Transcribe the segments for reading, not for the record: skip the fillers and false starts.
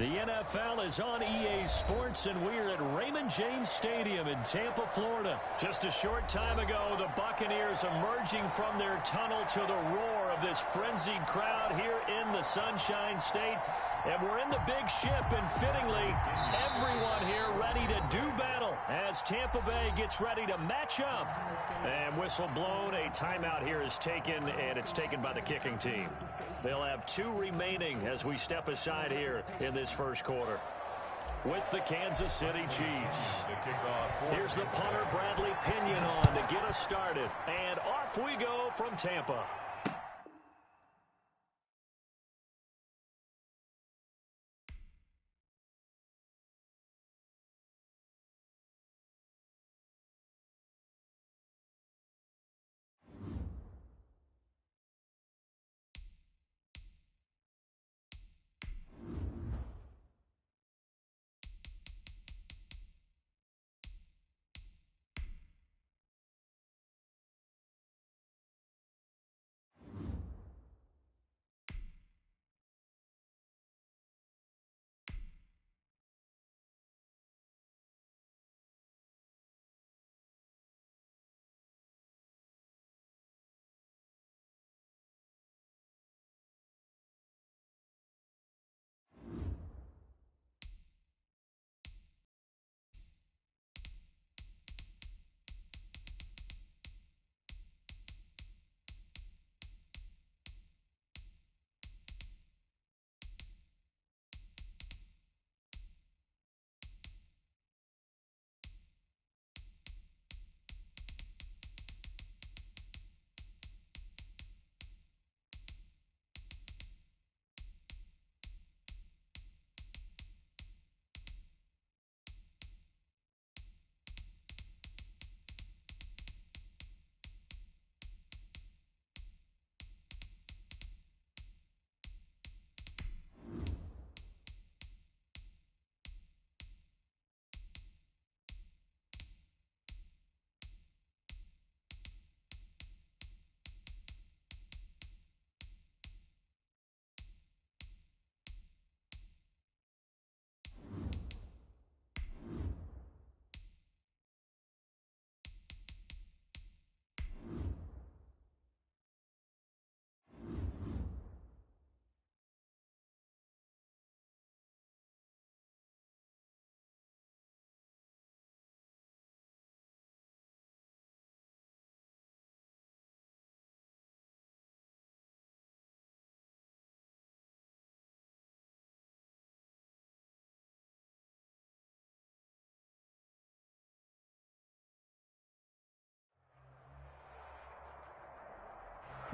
The NFL is on EA Sports, and we're at Raymond James Stadium in Tampa, Florida. Just a short time ago, the Buccaneers emerging from their tunnel to the roar of this frenzied crowd here in the Sunshine State. And we're in the big ship, and fittingly, everyone here ready to do battle as Tampa Bay gets ready to match up. And whistle blown, a timeout here is taken, and it's taken by the kicking team. They'll have 2 remaining as we step aside here in this first quarter. With the Kansas City Chiefs. Here's the punter, Bradley Pinion, on to get us started. And off we go from Tampa.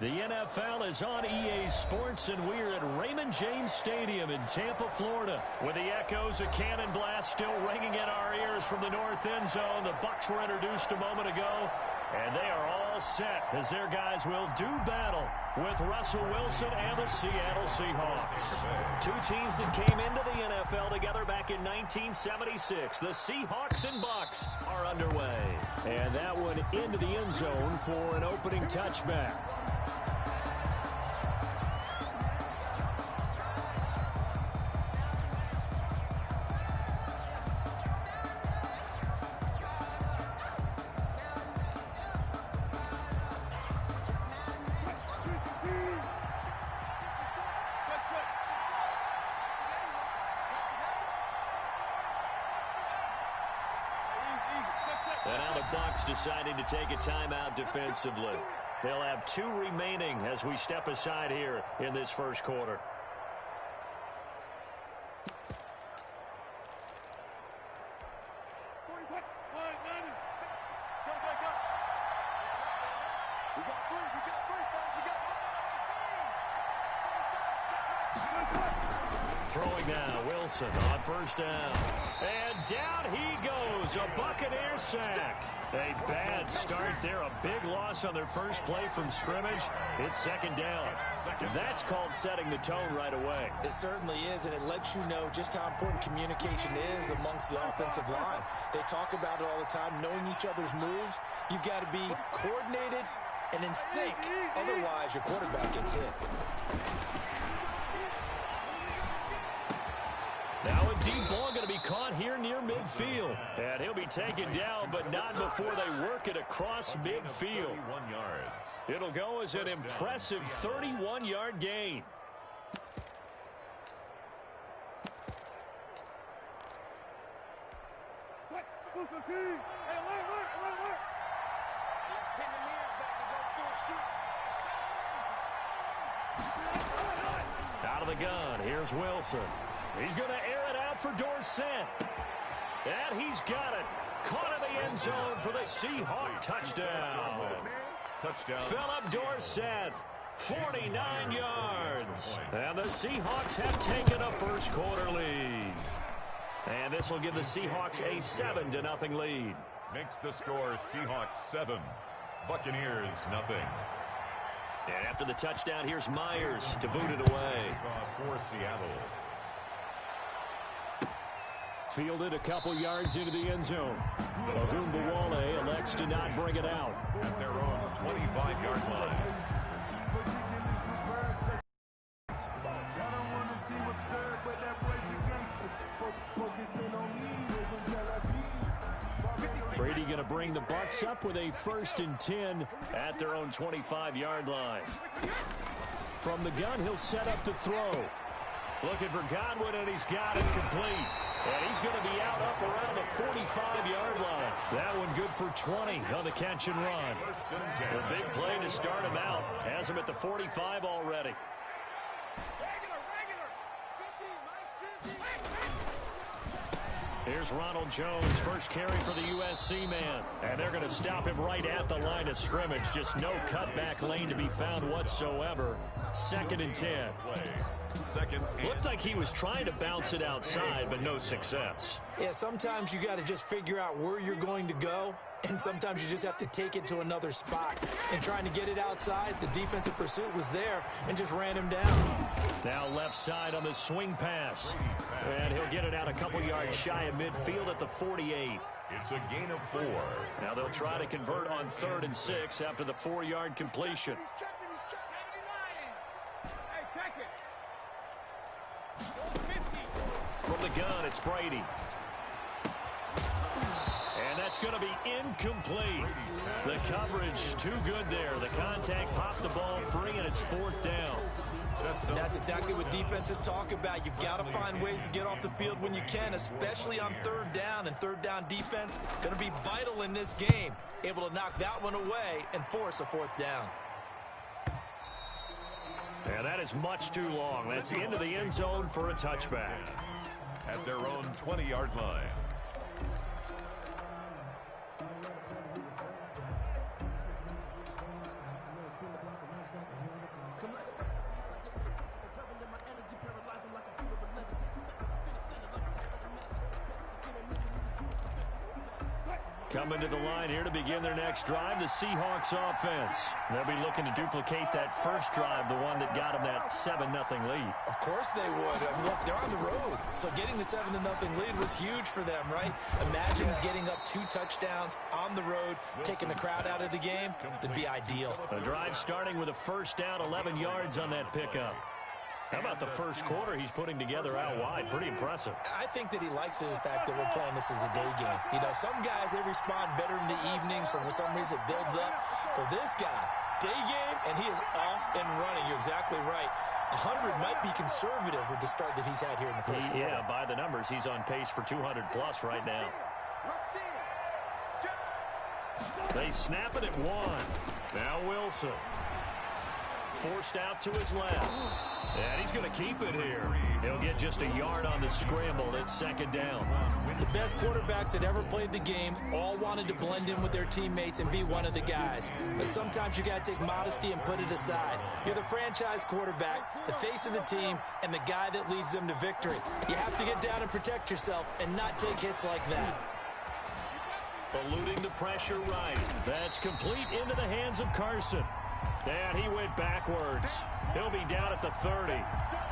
The NFL is on EA Sports, and we're at Raymond James Stadium in Tampa, Florida. With the echoes of cannon blast still ringing in our ears from the north end zone, the Bucs were introduced a moment ago, and they are all set as their guys will do battle with Russell Wilson and the Seattle Seahawks. 2 teams that came into the NFL together back in 1976. The Seahawks and Bucs are underway. And that one into the end zone for an opening touchback. And now the Bucs deciding to take a timeout defensively. They'll have 2 remaining as we step aside here in this first quarter. Throwing now, Wilson on first down. And down he goes, a Buccaneer sack. A bad start there, a big loss on their first play from scrimmage. It's second down. That's called setting the tone right away. It certainly is, and it lets you know just how important communication is amongst the offensive line. They talk about it all the time, knowing each other's moves. You've got to be coordinated and in sync. Otherwise, your quarterback gets hit. deep ball going to be caught here near midfield. And he'll be taken down, but not before they work it across midfield. It'll go as an impressive 31-yard gain. Out of the gun, here's Wilson. He's going to air it out for Dorsett. And he's got it. Caught in the end zone for the Seahawk touchdown. Philip Dorsett, 49 yards. And the Seahawks have taken a first quarter lead. And this will give the Seahawks a 7-0 lead. Makes the score Seahawks 7, Buccaneers 0. And after the touchdown, here's Myers to boot it away. For Seattle. Fielded a couple yards into the end zone. Ogunbowale elects to not bring it out. At their own 25-yard line. Brady going to bring the Bucs up with a 1st and 10 at their own 25-yard line. From the gun, he'll set up to throw. Looking for Godwin, and he's got it complete. And he's going to be out up around the 45-yard line. That one good for 20 on the catch and run. A big play to start him out. Has him at the 45 already. Here's Ronald Jones, first carry for the USC man. And they're going to stop him right at the line of scrimmage. Just no cutback lane to be found whatsoever. 2nd and 10. Looked like he was trying to bounce it outside, but no success. Yeah, sometimes you got to just figure out where you're going to go, and sometimes you just have to take it to another spot. And trying to get it outside, the defensive pursuit was there and just ran him down. Now left side on the swing pass. And he'll get it out a couple yards shy of midfield at the 48. It's a gain of 4. Now they'll try to convert on 3rd and 6 after the 4-yard completion. From the gun, it's Brady. And that's going to be incomplete. The coverage too good there. The contact popped the ball free, and it's 4th down. And that's exactly what defenses talk about. You've got to find ways to get off the field when you can, especially on 3rd down. And 3rd down defense going to be vital in this game. Able to knock that one away and force a 4th down. And that is much too long. That's into the end zone for a touchback. At their own 20-yard line. Coming to the line here to begin their next drive, the Seahawks offense. They'll be looking to duplicate that first drive, the one that got them that 7-0 lead. Of course they would. I mean, look, they're on the road. So getting the 7-0 lead was huge for them, right? Imagine getting up 2 touchdowns on the road, taking the crowd out of the game. That'd be ideal. A drive starting with a first down, 11 yards on that pickup. How about the first quarter he's putting together out wide? Pretty impressive. I think that he likes the fact that we're playing this as a day game. You know, some guys, they respond better in the evenings. For some reason, it builds up. For this guy, day game, and he is off and running. You're exactly right. 100 might be conservative with the start that he's had here in the first quarter. Yeah, by the numbers, he's on pace for 200-plus right now. They snap it at 1. Now Wilson. Forced out to his left. And he's going to keep it here. He'll get just a yard on the scramble. It's 2nd down. The best quarterbacks that ever played the game all wanted to blend in with their teammates and be one of the guys. But sometimes you got to take modesty and put it aside. You're the franchise quarterback, the face of the team, and the guy that leads them to victory. You have to get down and protect yourself and not take hits like that. Eluding the pressure right. That's complete into the hands of Carson. And he went backwards. He'll be down at the 30.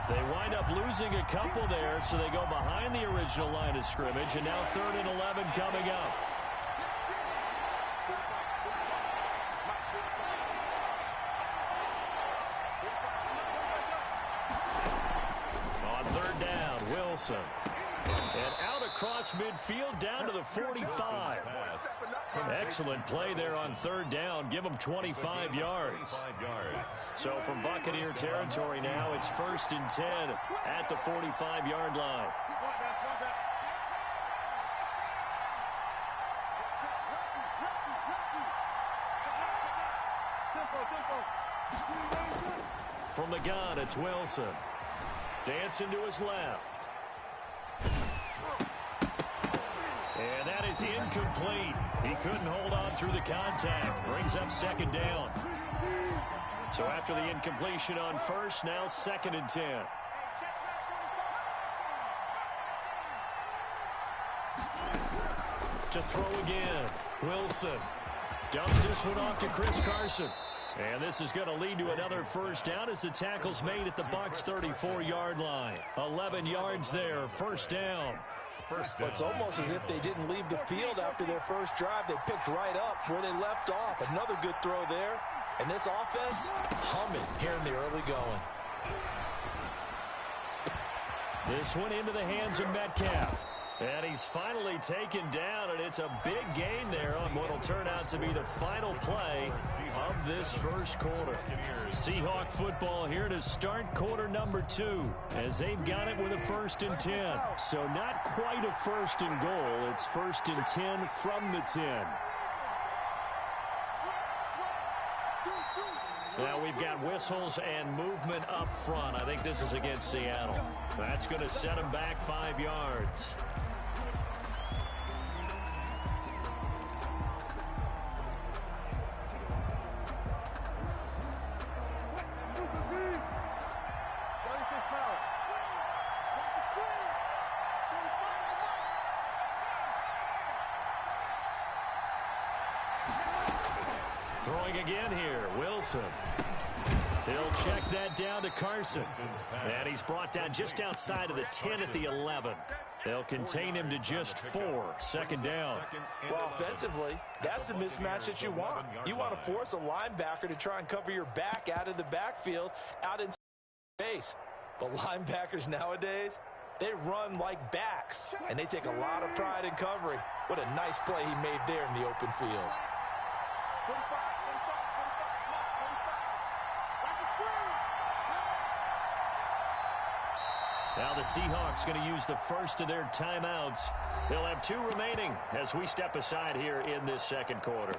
They wind up losing a couple there, so they go behind the original line of scrimmage, and now 3rd and 11 coming up. On 3rd down, Wilson. And out across midfield down to the 45. Excellent play there on third down. Give them 25 yards. So from Buccaneer territory now, it's 1st and 10 at the 45-yard line. From the gun, it's Wilson. Dancing to his left. And that is incomplete. He couldn't hold on through the contact. Brings up 2nd down. So after the incompletion on first, now 2nd and 10. To throw again. Wilson dumps this one off to Chris Carson. And this is going to lead to another 1st down as the tackle's made at the Bucs' 34-yard line. 11 yards there, 1st down. It's almost as if they didn't leave the field after their first drive. They picked right up where they left off. Another good throw there. And this offense, humming here in the early going. This one into the hands of Metcalf. And he's finally taken down, and it's a big gain there on what will turn out to be the final play of this first quarter. Seahawk football here to start quarter number 2, as they've got it with a 1st and 10. So not quite a 1st and goal. It's 1st and 10 from the 10. Now we've got whistles and movement up front. I think this is against Seattle. That's going to set them back 5 yards. Throwing again here, Wilson. He'll check that down to Carson. And he's brought down just outside of the 10 at the 11. They'll contain him to just 4. 2nd down. Well, offensively, that's the mismatch that you want. You want to force a linebacker to try and cover your back out of the backfield, out in space. But linebackers nowadays, they run like backs, and they take a lot of pride in covering. What a nice play he made there in the open field. Now the Seahawks going to use the first of their timeouts. They'll have 2 remaining as we step aside here in this second quarter.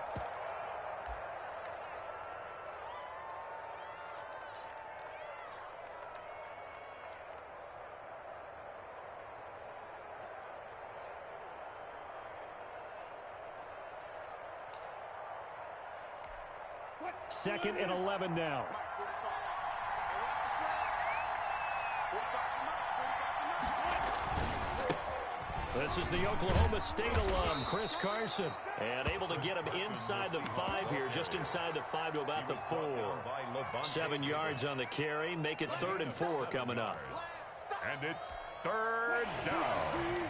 Second and 11 now. This is the Oklahoma State alum, Chris Carson. And able to get him inside the 5 here, just inside the 5 to about the 4. 7 yards on the carry, make it 3rd and 4 coming up. And it's 3rd down.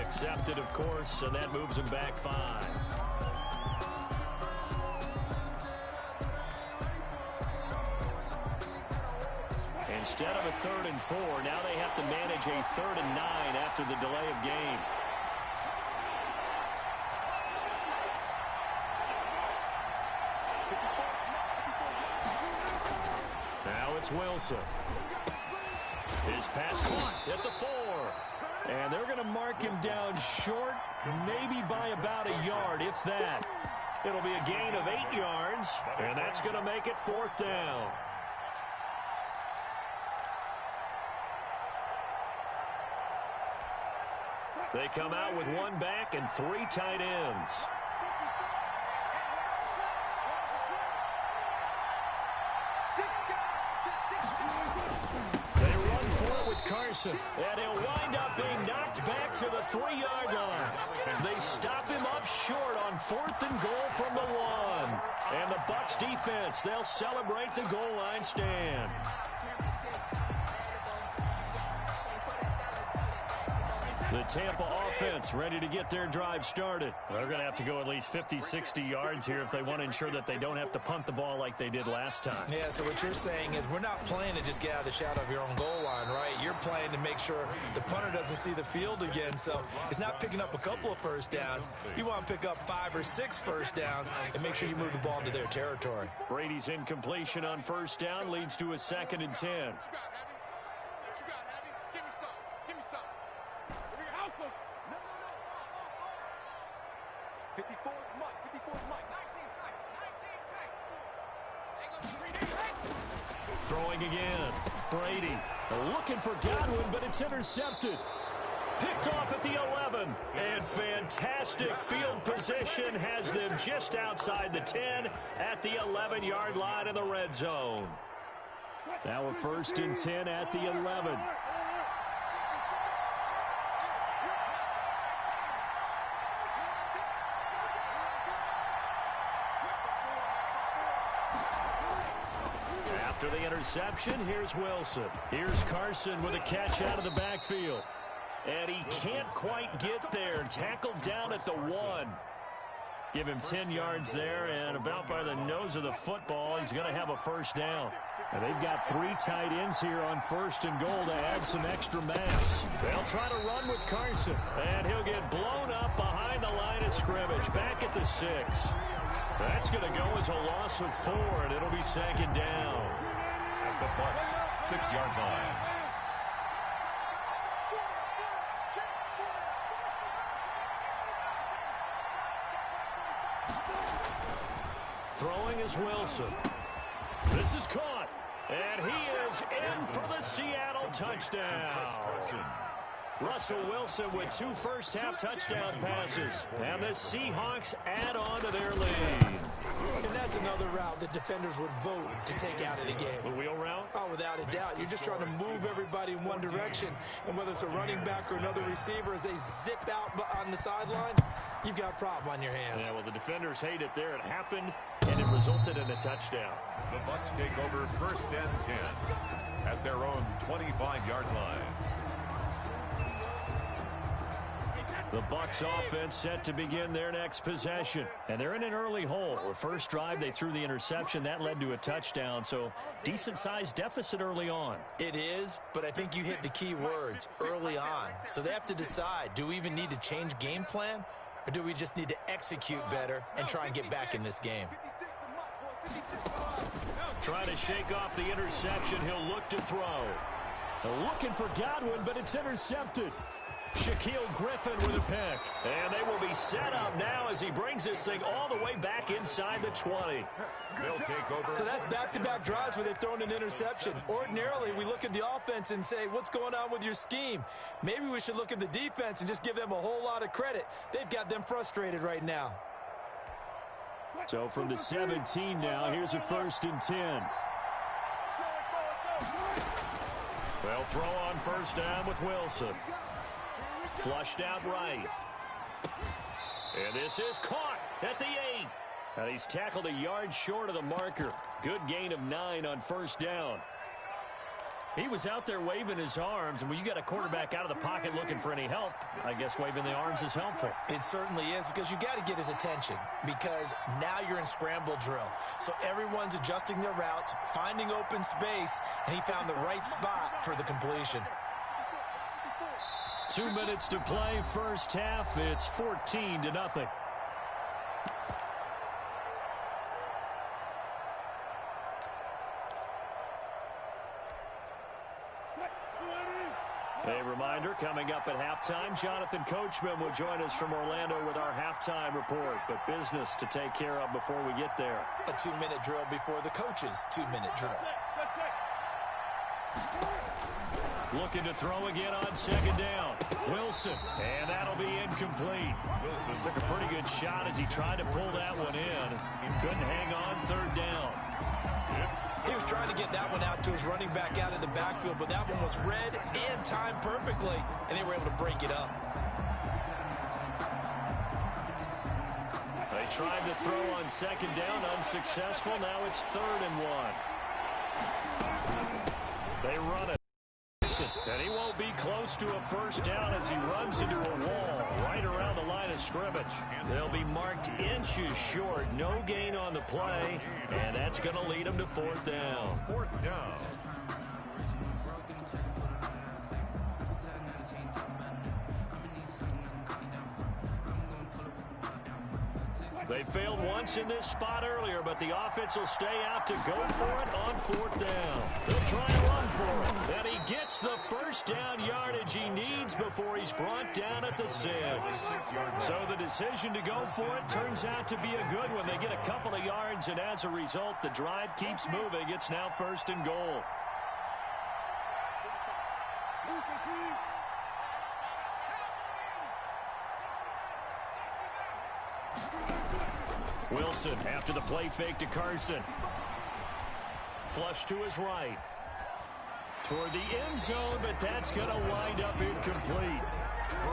Accepted, of course, and that moves him back 5. Instead of a 3rd and 4, now they have to manage a 3rd and 9 after the delay of game. Now it's Wilson. His pass caught at the 4. And they're going to mark him down short, maybe by about a yard, if that. It'll be a gain of 8 yards, and that's going to make it 4th down. They come out with 1 back and 3 tight ends. Wilson. And he'll wind up being knocked back to the 3-yard line. They stop him up short on 4th and goal from the 1. And the Bucs defense, they'll celebrate the goal line stand. The Tampa offense ready to get their drive started. They're going to have to go at least 50, 60 yards here if they want to ensure that they don't have to punt the ball like they did last time. Yeah, so what you're saying is we're not playing to just get out of the shadow of your own goal line, right? You're playing to make sure the punter doesn't see the field again. So it's not picking up a couple of first downs. You want to pick up 5 or 6 first downs and make sure you move the ball into their territory. Brady's incompletion on first down leads to a 2nd and 10. Throwing again. Brady looking for Godwin, but it's intercepted. Picked off at the 11. And fantastic field position has them just outside the 10 at the 11-yard line in the red zone. Now a 1st and 10 at the 11. After the interception, here's Wilson. Here's Carson with a catch out of the backfield. And he can't quite get there. Tackled down at the 1. Give him 10 yards there, and about by the nose of the football, he's going to have a first down. And they've got 3 tight ends here on 1st and goal to add some extra mass. They'll try to run with Carson, and he'll get blown up behind the line of scrimmage, back at the 6. That's going to go as a loss of 4, and it'll be 2nd down. At the Bucs' 6-yard line. Throwing is Wilson. This is caught, and he is in for the Seattle touchdown. Russell Wilson with 2 first-half touchdown passes. And the Seahawks add on to their lead. And that's another route that defenders would vote to take out of the game. The wheel route? Oh, without a doubt. You're just trying to move everybody in one direction. And whether it's a running back or another receiver, as they zip out on the sideline, you've got a problem on your hands. Yeah, well, the defenders hate it there. It happened, and it resulted in a touchdown. The Bucs take over 1st and 10 at their own 25-yard line. The Bucs offense set to begin their next possession. And they're in an early hole. The first drive, they threw the interception. That led to a touchdown. So decent-sized deficit early on. It is, but I think you hit the key words, early on. So they have to decide, do we even need to change game plan? Or do we just need to execute better and try and get back in this game? Trying to shake off the interception. He'll look to throw. Looking for Godwin, but it's intercepted. Shaquille Griffin with a pick. And they will be set up now as he brings this thing all the way back inside the 20. They'll take over. So that's back-to-back drives where they've thrown an interception. Ordinarily, we look at the offense and say, what's going on with your scheme? Maybe we should look at the defense and just give them a whole lot of credit. They've got them frustrated right now. So from the 17 now, here's a 1st and 10. They'll throw on first down with Wilson. Flushed out right. And this is caught at the 8. And he's tackled a yard short of the marker. Good gain of 9 on first down. He was out there waving his arms, and when you got a quarterback out of the pocket looking for any help, I guess waving the arms is helpful. It certainly is, because you got to get his attention, because now you're in scramble drill. So everyone's adjusting their routes, finding open space, and he found the right spot for the completion. 2 minutes to play, first half. It's 14-0. A reminder, coming up at halftime, Jonathan Coachman will join us from Orlando with our halftime report. But business to take care of before we get there. A 2-minute drill before the coach's 2-minute drill. Looking to throw again on second down. Wilson, and that'll be incomplete. Wilson took a pretty good shot as he tried to pull that one in. Couldn't hang on third down. He was trying to get that one out to his running back out of the backfield, but that one was read and timed perfectly, and they were able to break it up. They tried to throw on second down, unsuccessful. Now it's 3rd and 1. They run it. And he won't be close to a first down as he runs into a wall right around the line of scrimmage. They'll be marked inches short. No gain on the play, and that's going to lead them to 4th down. 4th down. They failed once in this spot earlier, but the offense will stay out to go for it on 4th down. They'll try and run for it. And he gets the first down yardage he needs before he's brought down at the 6. So the decision to go for it turns out to be a good one. They get a couple of yards, and as a result, the drive keeps moving. It's now 1st and goal. Wilson after the play fake to Carson. Flush to his right. Toward the end zone, but that's going to wind up incomplete.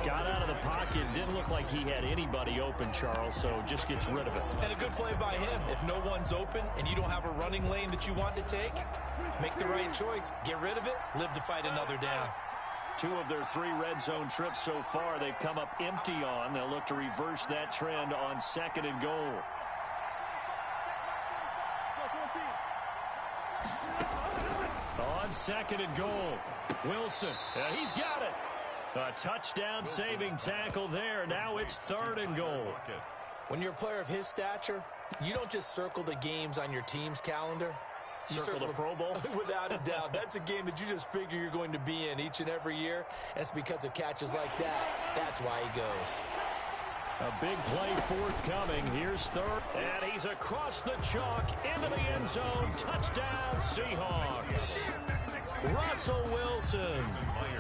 Got out of the pocket. Didn't look like he had anybody open, Charles, so just gets rid of it. And a good play by him. If no one's open and you don't have a running lane that you want to take, make the right choice. Get rid of it. Live to fight another down. 2 of their 3 red zone trips so far, they've come up empty on. They'll look to reverse that trend on 2nd and goal. On 2nd and goal, Wilson. He's got it. A touchdown saving tackle there. Now it's 3rd and goal. When you're a player of his stature, you don't just circle the games on your team's calendar. You circle the Pro Bowl? Without a doubt. That's a game that you just figure you're going to be in each and every year. And it's because of catches like that. That's why he goes. A big play forthcoming. Here's 3rd. And he's across the chalk into the end zone. Touchdown, Seahawks. Russell Wilson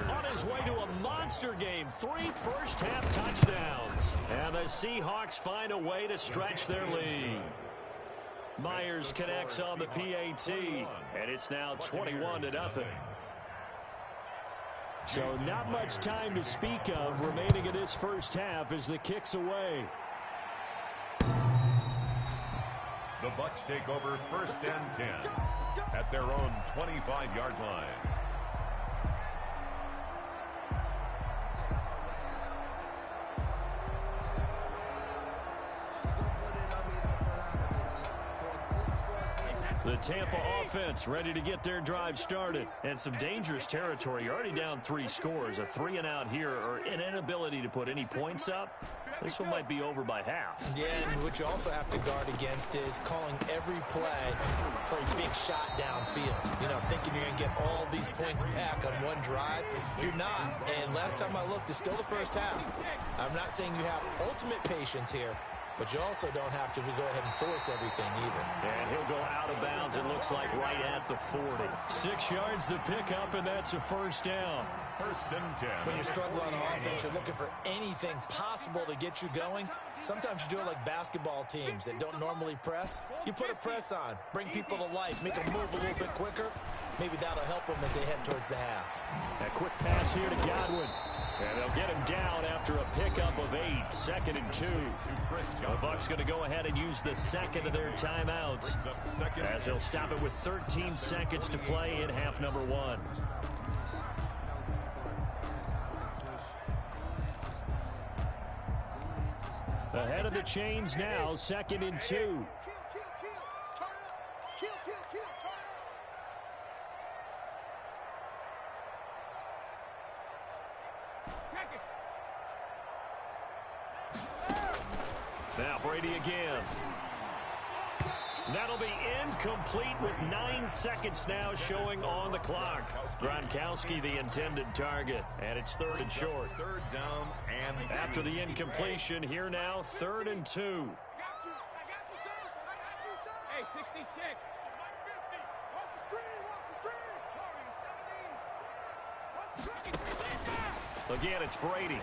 on his way to a monster game. 3 first-half touchdowns. And the Seahawks find a way to stretch their lead. Myers connects on the PAT, and it's now 21-0. So not much time to speak of remaining in this first half as the kick's away. The Bucs take over 1st and 10 at their own 25-yard line. The Tampa offense ready to get their drive started. And some dangerous territory. You're already down 3 scores. A 3-and-out here or an inability to put any points up. This one might be over by half. Yeah, and what you also have to guard against is calling every play for a big shot downfield. You know, thinking you're going to get all these points back on one drive. You're not. And last time I looked, it's still the first half. I'm not saying you have ultimate patience here, but you also don't have to go ahead and force everything either. And he'll go out of bounds, it looks like, right at the 40. 6 yards the pickup, and that's a first down. 1st and 10. When you struggle on offense, you're looking for anything possible to get you going. Sometimes you do it like basketball teams that don't normally press. You put a press on, bring people to life, make them move a little bit quicker. Maybe that'll help them as they head towards the half. A quick pass here to Godwin. And they'll get him down after a pickup of 8. 2nd and 2. The Bucs going to go ahead and use the second of their timeouts as they'll stop it with 13 seconds to play in half number 1. Ahead of the chains now, 2nd and 2. Now Brady again. That'll be incomplete with 9 seconds now showing on the clock. Gronkowski the intended target, and it's 3rd and short. 3rd down and after the incompletion, here now 3rd and 2. Hey, 66. Again, it's Brady.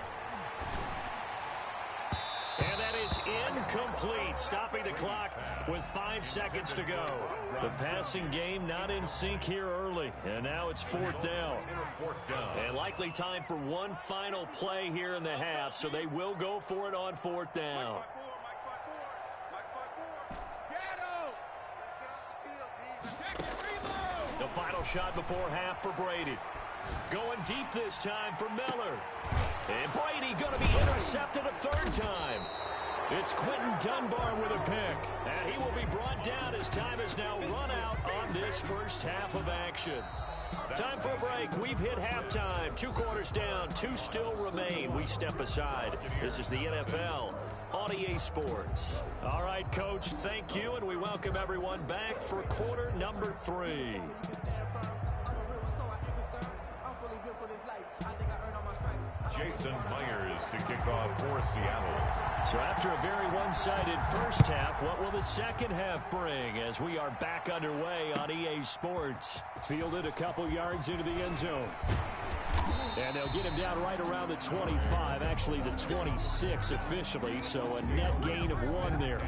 And that is incomplete, stopping the clock with 5 seconds to go. The passing game not in sync here early, and now it's 4th down. And likely time for one final play here in the half, so they will go for it on 4th down. The final shot before half for Brady. Going deep this time for Miller. And Brady going to be intercepted a 3rd time. It's Quentin Dunbar with a pick. And he will be brought down as time has now run out on this first half of action. Time for a break. We've hit halftime. 2 quarters down. 2 still remain. We step aside. This is the NFL on EA Sports. All right, Coach, thank you, and we welcome everyone back for quarter number 3. Jason Myers to kick off for Seattle. So after a very one-sided first half, what will the second half bring as we are back underway on EA Sports? Fielded a couple yards into the end zone. And they'll get him down right around the 25, actually the 26 officially, so a net gain of 1 there.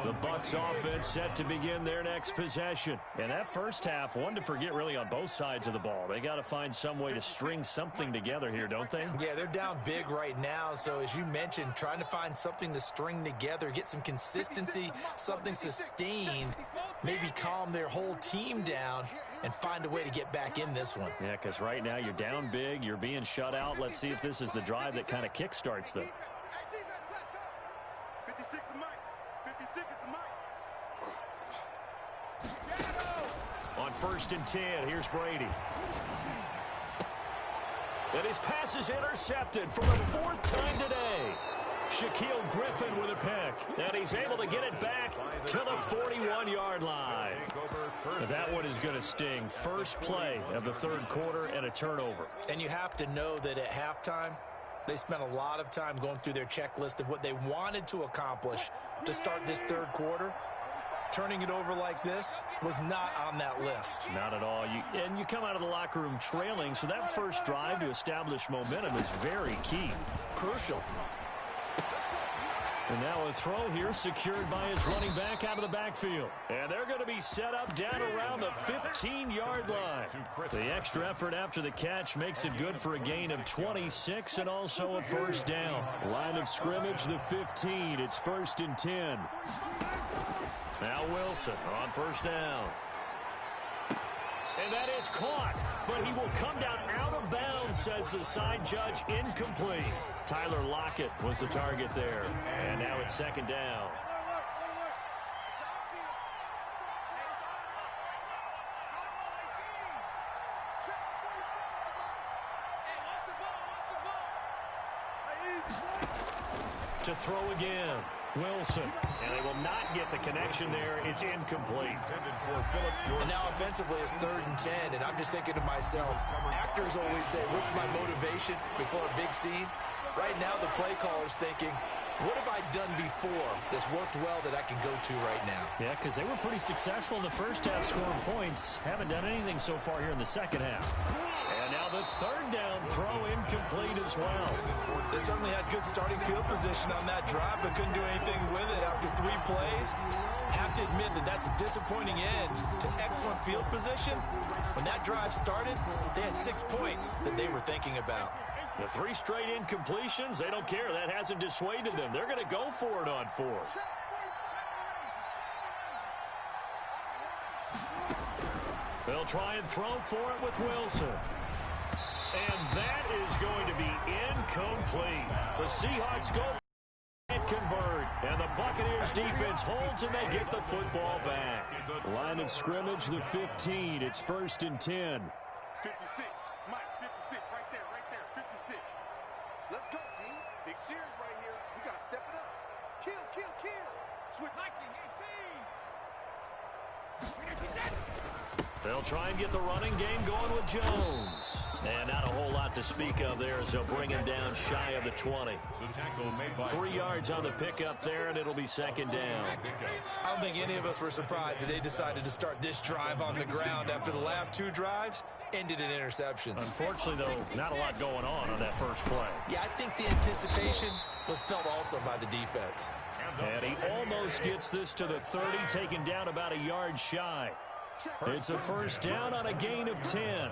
The Bucs offense set to begin their next possession. And that first half, one to forget really on both sides of the ball. They got to find some way to string something together here, don't they? Yeah, they're down big right now. So as you mentioned, trying to find something to string together, get some consistency, something sustained, maybe calm their whole team down and find a way to get back in this one. Yeah, because right now you're down big, you're being shut out. Let's see if this is the drive that kind of kickstarts them. On 1st and 10, here's Brady. And his pass is intercepted for the 4th time today. Shaquille Griffin with a pick. And he's able to get it back to the 41-yard line. That one is going to sting. First play of the 3rd quarter and a turnover. And you have to know that at halftime, they spent a lot of time going through their checklist of what they wanted to accomplish to start this 3rd quarter. Turning it over like this was not on that list. Not at all. And you come out of the locker room trailing, so that first drive to establish momentum is very key. Crucial. And now a throw here secured by his running back out of the backfield. And they're going to be set up down around the 15-yard line. The extra effort after the catch makes it good for a gain of 26 and also a 1st down. Line of scrimmage, the 15. It's 1st and 10. Now Wilson on 1st down. And that is caught, but he will come down out of bounds, says the side judge. Incomplete. Tyler Lockett was the target there. And now it's 2nd down. To throw again. Wilson. And they will not get the connection there. It's incomplete. And now offensively it's 3rd and 10. And I'm just thinking to myself, actors always say, what's my motivation before a big scene? Right now the play caller's thinking, what have I done before that's worked well that I can go to right now? Yeah, because they were pretty successful in the first half scoring points. Haven't done anything so far here in the second half. And now the 3rd down throw incomplete as well. They certainly had good starting field position on that drive, but couldn't do anything with it after 3 plays. Have to admit that that's a disappointing end to excellent field position. When that drive started, they had 6 points that they were thinking about. The 3 straight incompletions, they don't care. That hasn't dissuaded them. They're going to go for it on 4th. They'll try and throw for it with Wilson. And that is going to be incomplete. The Seahawks go and convert. And the Buccaneers defense holds and they get the football back. Line of scrimmage, the 15. It's 1st and 10. 56. Mike, 56. Right there. 56. Let's go, team. Big series right here. We got to step it up. Kill. Switch. Liking 18. They'll try and get the running game going with Jones. And not a whole lot to speak of there as they'll bring him down shy of the 20. 3 yards on the pickup there, and it'll be second down. I don't think any of us were surprised that they decided to start this drive on the ground after the last 2 drives ended in interceptions. Unfortunately, though, not a lot going on that first play. Yeah, I think the anticipation was felt also by the defense. And he almost gets this to the 30, taken down about a yard shy. It's a first down on a gain of 10.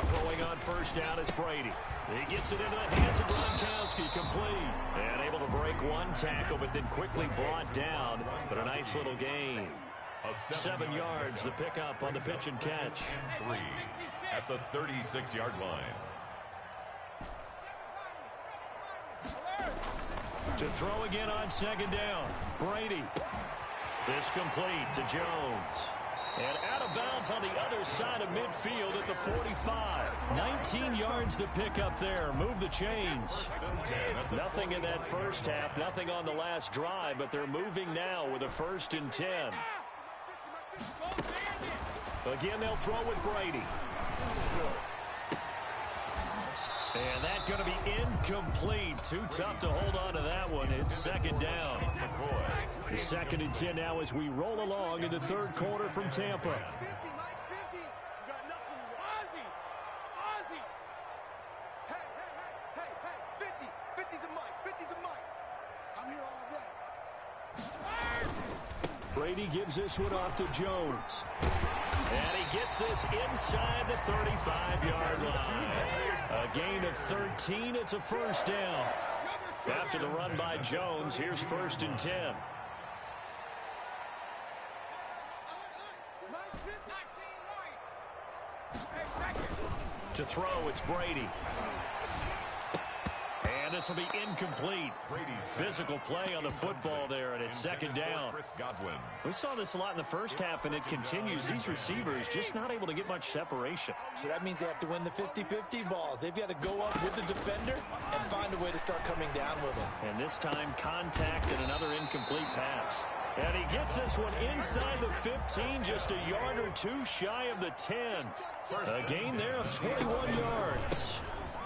Throwing on first down is Brady. He gets it into the hands of Gronkowski, complete. And able to break one tackle, but then quickly brought down. But a nice little gain. 7 yards, the pickup on the pitch and catch. 3 at the 36-yard line. To throw again on second down. Brady. This complete to Jones. And out of bounds on the other side of midfield at the 45. 19 yards to pick up there. Move the chains. Nothing in that first half. Nothing on the last drive. But they're moving now with a 1st and 10. Again, they'll throw with Brady. And that's going to be incomplete. Too tough to hold on to that one. It's second down. The 2nd and 10 now as we roll along in the third quarter from Tampa. Brady gives this one off to Jones. And he gets this inside the 35-yard line. A gain of 13. It's a first down. After the run by Jones, here's 1st and 10. To throw, it's Brady. And this will be incomplete. Physical play on the football there, and it's second down. We saw this a lot in the first half, and it continues. These receivers just not able to get much separation. So that means they have to win the 50-50 balls. They've got to go up with the defender and find a way to start coming down with him. And this time, contact and another incomplete pass. And he gets this one inside the 15, just a yard or 2 shy of the 10. A gain there of 21 yards.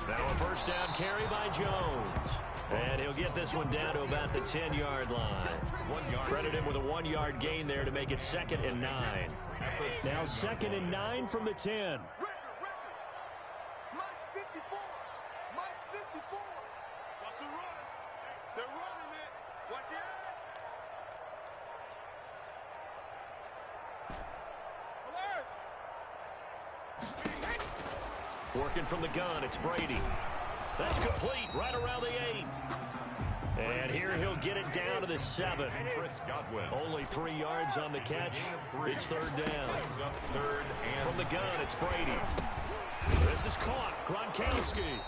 Now a first down carry by Jones. And he'll get this one down to about the 10-yard line. Credit him with a 1-yard gain there to make it 2nd and 9. Now 2nd and 9 from the 10. Working from the gun, it's Brady. That's complete, right around the 8. And here he'll get it down to the 7. Only 3 yards on the catch. It's 3rd down. From the gun, it's Brady. This is caught. Gronkowski.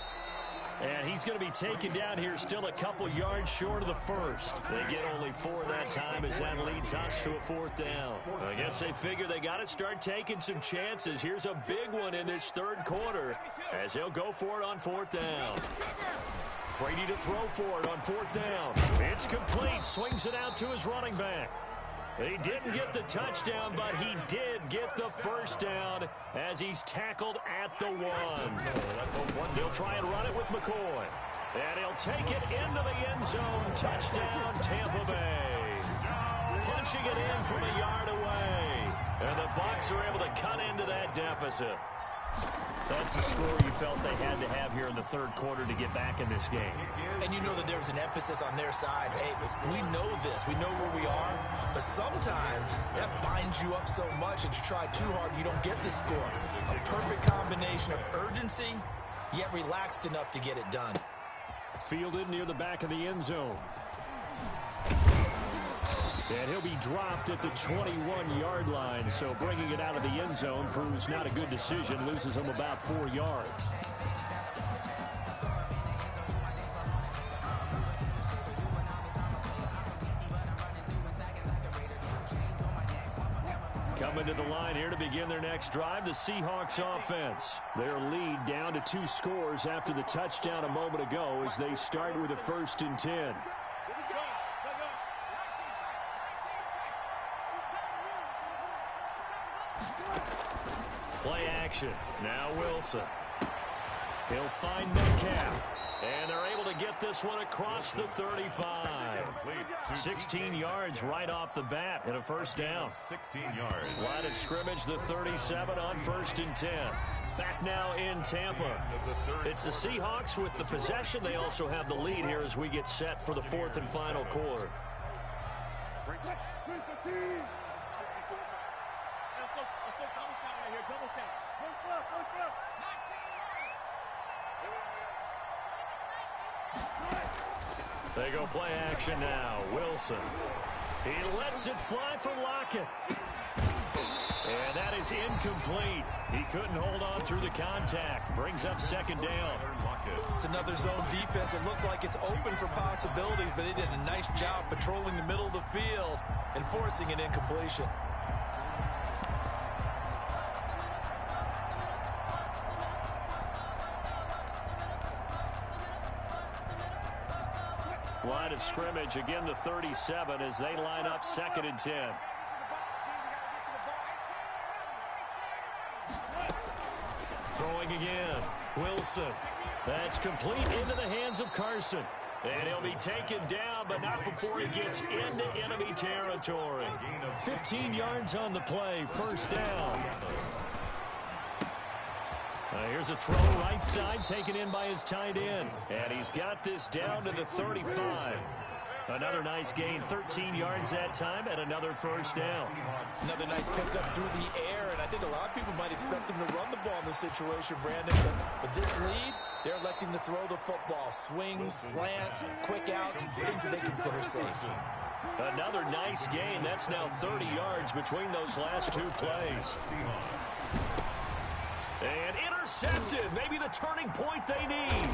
And he's going to be taken down here still a couple yards short of the 1st. They get only 4 that time as that leads us to a 4th down. I guess they figure they got to start taking some chances. Here's a big one in this 3rd quarter as he'll go for it on 4th down. Brady to throw for it on 4th down. It's complete. Swings it out to his running back. He didn't get the touchdown, but he did get the first down as he's tackled at the 1. They'll try and run it with McCoy. And he'll take it into the end zone. Touchdown, Tampa Bay. Punching it in from a yard away. And the Bucs are able to cut into that deficit. That's the score you felt they had to have here in the 3rd quarter to get back in this game. And you know that there's an emphasis on their side. Hey, we know this. We know where we are. But sometimes that binds you up so much that you try too hard, you don't get the score. A perfect combination of urgency, yet relaxed enough to get it done. Fielded near the back of the end zone. And he'll be dropped at the 21-yard line, so bringing it out of the end zone proves not a good decision, loses him about 4 yards. Coming to the line here to begin their next drive, the Seahawks offense. Their lead down to 2 scores after the touchdown a moment ago as they start with a 1st and 10. Play action. Now Wilson. He'll find Metcalf. And they're able to get this one across the 35. 16 yards right off the bat and a 1st down. 16 yards. Line of scrimmage, the 37 on 1st and 10. Back now in Tampa. It's the Seahawks with the possession. They also have the lead here as we get set for the 4th and final quarter. They go play action now. Wilson. He lets it fly for Lockett. And that is incomplete. He couldn't hold on through the contact. Brings up 2nd down. It's another zone defense. It looks like it's open for possibilities, but they did a nice job patrolling the middle of the field and forcing an incompletion. Line of scrimmage, again the 37 as they line up 2nd and 10. Throwing again. Wilson. That's complete into the hands of Carson. And he'll be taken down, but not before he gets into enemy territory. 15 yards on the play. 1st down. Here's a throw right side taken in by his tight end. And he's got this down to the 35. Another nice gain, 13 yards that time, and another 1st down. Another nice pickup through the air, and I think a lot of people might expect him to run the ball in this situation, Brandon. But with this lead, they're electing to throw the football. Swings, slants, quick outs, things that they consider safe. Another nice gain. That's now 30 yards between those last 2 plays. And intercepted. Maybe the turning point they need.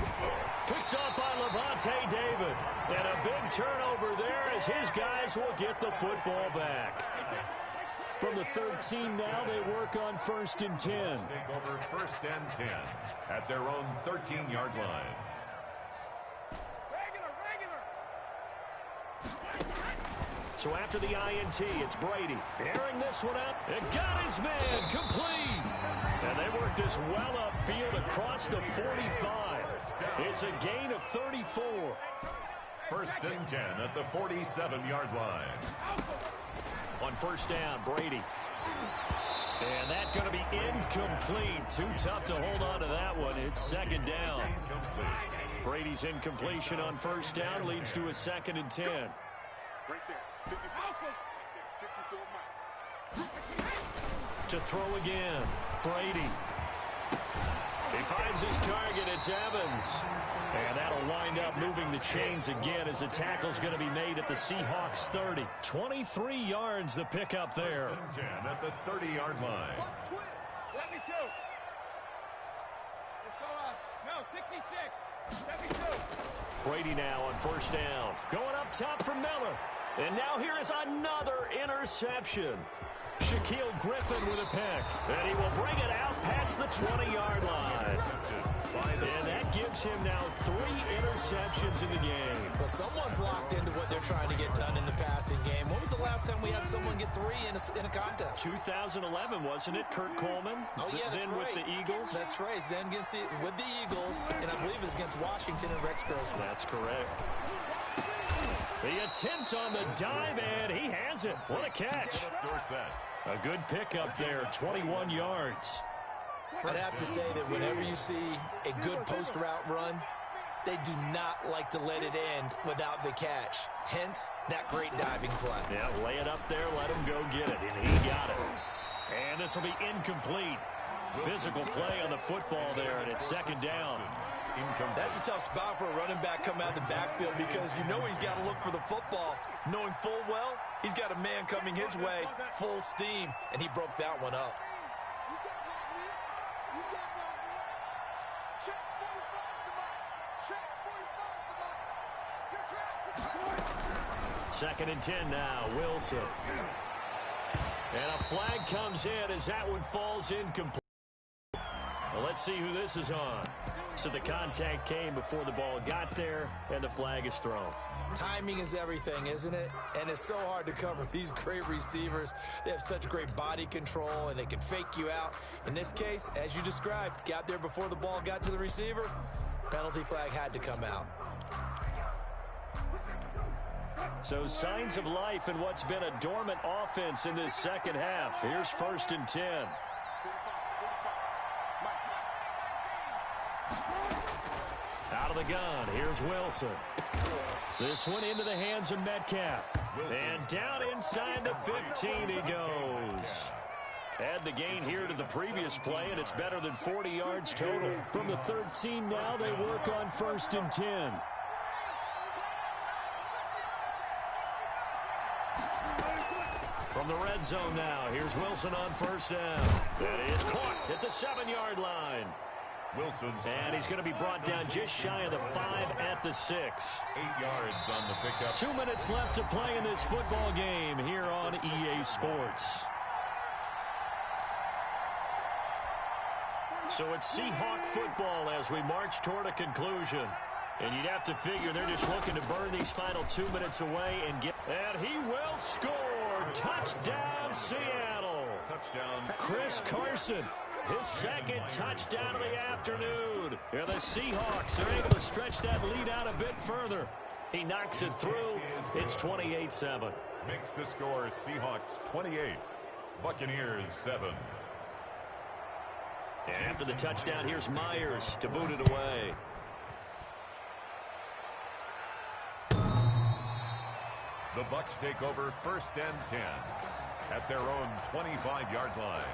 Picked up by Levante David. And a big turnover there as his guys will get the football back. From the 13 now, they work on 1st and 10. Take over 1st and 10 at their own 13-yard line. So after the INT, it's Brady. Airing this one out. It got his man complete. And they work this well upfield across the 45. It's a gain of 34. 1st and 10 at the 47-yard line. On 1st down, Brady. And that's going to be incomplete. Too tough to hold on to that one. It's 2nd down. Brady's incompletion on 1st down leads to a 2nd and 10. Right there. 54 miles. To throw again, Brady. He finds his target. It's Evans. And that'll wind up moving the chains again as the tackle's going to be made at the Seahawks 30. 23 yards the pickup there. 10 at the 30-yard line. Let me shoot. Let's go up. No, 66. 72. Brady now on 1st down. Going up top for Miller. And now here is another interception. Shaquille Griffin with a pick. And he will bring it out past the 20-yard line. And that gives him now 3 interceptions in the game. Well, someone's locked into what they're trying to get done in the passing game. When was the last time we had someone get 3 in a contest? 2011, wasn't it? Kurt Coleman? Oh, yeah, that's then right. with the Eagles? That's right. Then with the Eagles, and I believe it's against Washington and Rex Grossman. That's correct. The attempt on the dive, and he has it. What a catch. A good pickup there, 21 yards. I'd have to say that whenever you see a good post route run, they do not like to let it end without the catch. Hence, that great diving play. Yeah, lay it up there, let him go get it, and he got it. And this will be incomplete. Physical play on the football there, and it's 2nd down. That's a tough spot for a running back coming out of the backfield because you know he's got to look for the football, knowing full well he's got a man coming his way, full steam, and he broke that one up. Check 45 2nd and 10 now, Wilson. And a flag comes in as that one falls incomplete. Well, let's see who this is on. So the contact came before the ball got there, and the flag is thrown. Timing is everything, isn't it? And it's so hard to cover these great receivers. They have such great body control, and they can fake you out. In this case, as you described, got there before the ball got to the receiver. Penalty flag had to come out. So signs of life in what's been a dormant offense in this second half. Here's 1st and 10. Out of the gun, here's Wilson. This one into the hands of Metcalf. And down inside the 15 he goes. Add the gain here to the previous play, and it's better than 40 yards total. From the 13 now, they work on 1st and 10. From the red zone now, here's Wilson on 1st down. That is caught at the 7-yard line. Wilson's and he's going to be brought down just shy of the 5 at the 6. 8 yards on the pickup. 2 minutes left to play in this football game here on EA Sports. So it's Seahawk football as we march toward a conclusion. And you'd have to figure they're just looking to burn these final 2 minutes away and get... And he will score! Touchdown, Seattle! Touchdown. Chris Carson, his second touchdown of the afternoon. And the Seahawks are able to stretch that lead out a bit further. He knocks it through. It's 28-7. Makes the score Seahawks 28, Buccaneers 7. And after the touchdown, here's Myers to boot it away. The Bucs take over 1st and 10 at their own 25-yard line.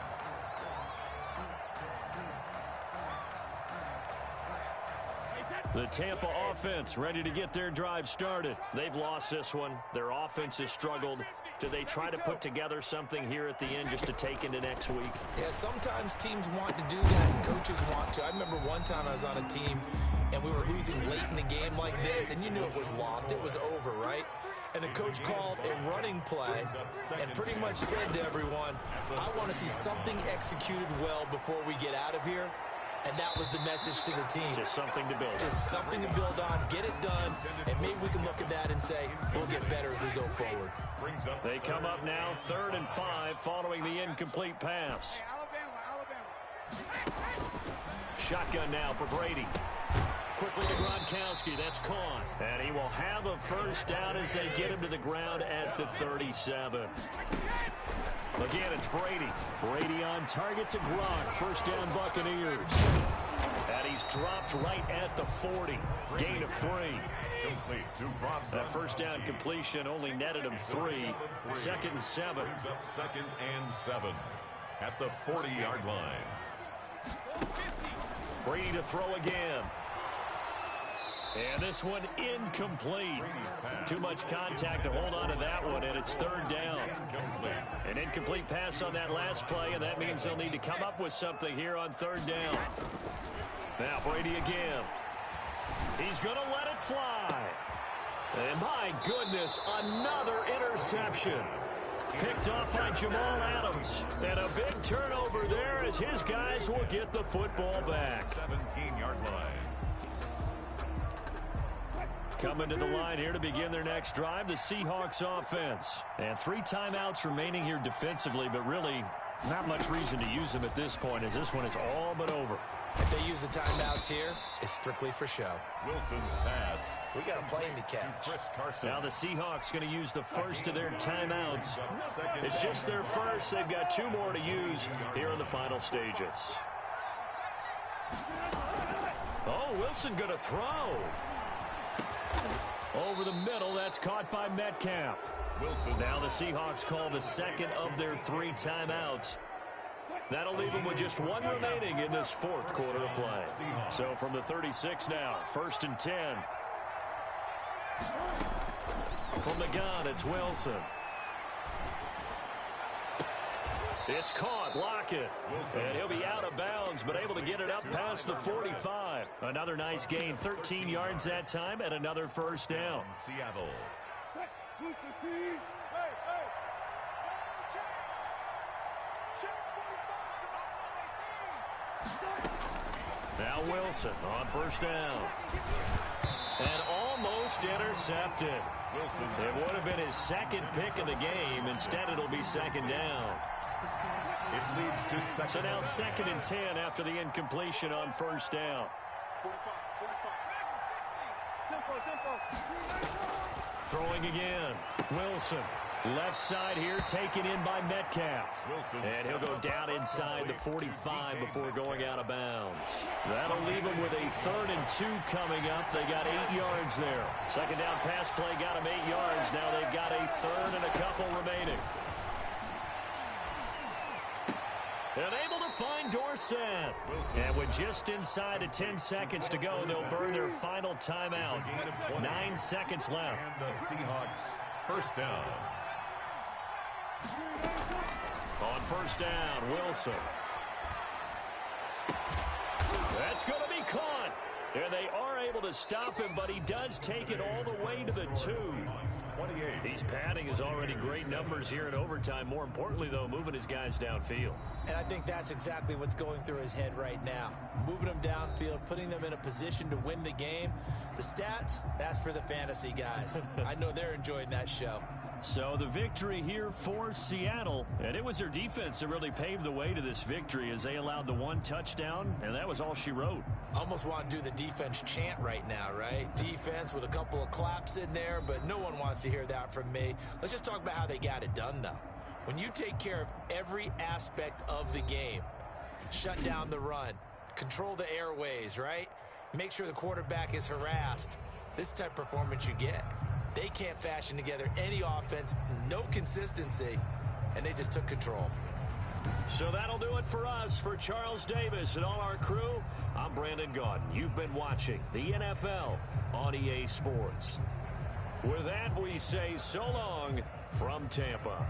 The Tampa offense ready to get their drive started. They've lost this one. Their offense has struggled. Do they try to put together something here at the end just to take into next week? Yeah, sometimes teams want to do that and coaches want to. I remember one time I was on a team and we were losing late in the game like this, and you knew it was lost. It was over, right? And the coach called a running play and pretty much said to everyone, I want to see something executed well before we get out of here. And that was the message to the team. Just something to build on. Just something to build on, get it done, and maybe we can look at that and say, we'll get better as we go forward. They come up now 3rd and 5 following the incomplete pass. Shotgun now for Brady. Quickly to Gronkowski. That's caught. And he will have a 1st down as they get him to the ground at the 37. Again, it's Brady. Brady on target to Gronk. 1st down Buccaneers. And he's dropped right at the 40. Gain of 3. That 1st down completion only netted him 3. 2nd and 7. 2nd and 7 at the 40-yard line. Brady to throw again. And this one incomplete. Too much contact to hold on to that one, and it's 3rd down. An incomplete pass on that last play, and that means they'll need to come up with something here on 3rd down. Now Brady again. He's going to let it fly. And my goodness, another interception. Picked off by Jamal Adams. And a big turnover there as his guys will get the football back. 17-yard line. Coming to the line here to begin their next drive, the Seahawks offense. And 3 timeouts remaining here defensively, but really not much reason to use them at this point as this one is all but over. If they use the timeouts here, it's strictly for show. Wilson's pass. We got a plane to catch. Chris Carson. Now the Seahawks going to use the first of their timeouts. It's just their first. They've got 2 more to use here in the final stages. Oh, Wilson going to throw. Over the middle, that's caught by Metcalf. Wilson. Now the Seahawks call the second of their 3 timeouts. That'll leave them with just 1 remaining in this 4th quarter of play. So from the 36 now, 1st and 10. From the gun, it's Wilson. It's caught. Lockett. And he'll be out of bounds, but able to get it up past the 45. Another nice gain, 13 yards that time, and another 1st down. Seattle. Now Wilson on first down. And almost intercepted. It would have been his second pick of the game. Instead, it'll be second down. It leads to second. So now 2nd and 10 after the incompletion on first down. 45. Throwing again. Wilson. Left side here taken in by Metcalf. And he'll go down inside the 45 before going out of bounds. That'll leave him with a 3rd and 2 coming up. They got 8 yards there. Second down pass play got him 8 yards. Now they've got a 3rd and a couple remaining. And able to find Dorsett. And with just inside of 10 seconds to go, they'll burn their final timeout. 9 seconds left. And the Seahawks first down. On first down, Wilson. That's going to be caught. And they are able to stop him, but he does take it all the way to the 2. He's padding his already great numbers here in overtime. More importantly, though, moving his guys downfield. And I think that's exactly what's going through his head right now. Moving them downfield, putting them in a position to win the game. The stats, that's for the fantasy guys. I know they're enjoying that show. So the victory here for Seattle, and it was their defense that really paved the way to this victory as they allowed the 1 touchdown, and that was all she wrote. Almost want to do the defense chant right now, right? Defense with a couple of claps in there, but no one wants to hear that from me. Let's just talk about how they got it done, though. When you take care of every aspect of the game, shut down the run, control the airways, right? Make sure the quarterback is harassed. This type of performance you get. They can't fashion together any offense, no consistency, and they just took control. So that'll do it for us. For Charles Davis and all our crew, I'm Brandon Gaudin. You've been watching the NFL on EA Sports. With that, we say so long from Tampa.